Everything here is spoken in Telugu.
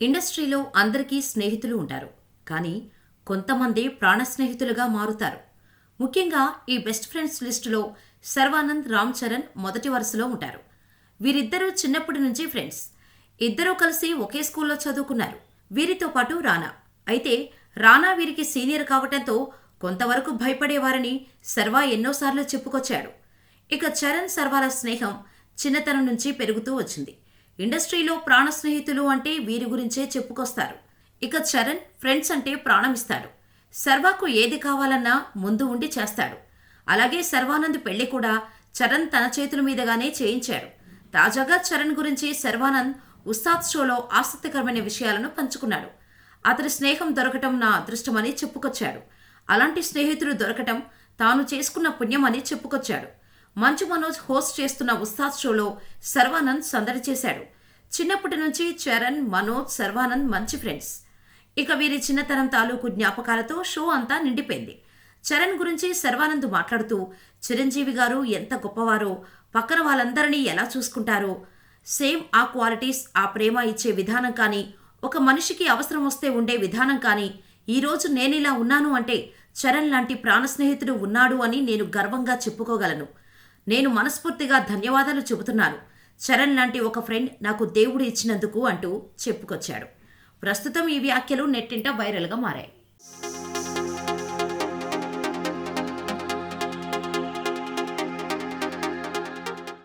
ఇండస్ట్రీలో అందరికీ స్నేహితులు ఉంటారు. కానీ కొంతమంది ప్రాణ స్నేహితులుగా మారుతారు. ముఖ్యంగా ఈ బెస్ట్ ఫ్రెండ్స్ లిస్టులో శర్వానంద్, రామ్ చరణ్ మొదటి వరుసలో ఉంటారు. వీరిద్దరూ చిన్నప్పటి నుంచి ఫ్రెండ్స్. ఇద్దరూ కలిసి ఒకే స్కూల్లో చదువుకున్నారు. వీరితో పాటు రానా. అయితే రానా వీరికి సీనియర్ కావటంతో కొంతవరకు భయపడేవారని శర్వా ఎన్నోసార్లు చెప్పుకొచ్చాడు. ఇక చరణ్ శర్వాల స్నేహం చిన్నతనం నుంచి పెరుగుతూ వచ్చింది. ఇండస్ట్రీలో ప్రాణ స్నేహితులు అంటే వీరి గురించే చెప్పుకొస్తారు. ఇక చరణ్ ఫ్రెండ్స్ అంటే ప్రాణమిస్తాడు. శర్వాకు ఏది కావాలన్నా ముందు ఉండి చేస్తాడు. అలాగే శర్వానంద్ పెళ్లి కూడా చరణ్ తన చేతుల మీదగానే చేయించాడు. తాజాగా చరణ్ గురించి శర్వానంద్ ఉస్తాద్ షోలో ఆసక్తికరమైన విషయాలను పంచుకున్నాడు. అతడి స్నేహం దొరకటం నా అదృష్టమని చెప్పుకొచ్చాడు. అలాంటి స్నేహితుడు దొరకటం తాను చేసుకున్న పుణ్యమని చెప్పుకొచ్చాడు. మంచు మనోజ్ హోస్ట్ చేస్తున్న ఉస్తాద్ షోలో శర్వానంద్ సందడి చేశాడు. చిన్నప్పటి నుంచి చరణ్, మనోజ్, శర్వానంద్ మంచి ఫ్రెండ్స్. ఇక వీరి చిన్నతనం తాలూకు జ్ఞాపకాలతో షో అంతా నిండిపోయింది. చరణ్ గురించి శర్వానంద్ మాట్లాడుతూ చిరంజీవి గారు ఎంత గొప్పవారో, పక్కన వాళ్ళందరినీ ఎలా చూసుకుంటారో, సేమ్ ఆ క్వాలిటీస్, ఆ ప్రేమ ఇచ్చే విధానం కానీ, ఒక మనిషికి అవసరం వస్తే ఉండే విధానం కానీ, ఈరోజు నేనిలా ఉన్నాను అంటే చరణ్ లాంటి ప్రాణ స్నేహితుడు ఉన్నాడు అని నేను గర్వంగా చెప్పుకోగలను. నేను మనస్ఫూర్తిగా ధన్యవాదాలు చెబుతున్నాను. చరణ్ లాంటి ఒక ఫ్రెండ్ నాకు దేవుడు ఇచ్చినందుకు అంటూ చెప్పుకొచ్చాడు. ప్రస్తుతం ఈ వ్యాఖ్యలు నెట్టింట వైరల్గా మారాయి.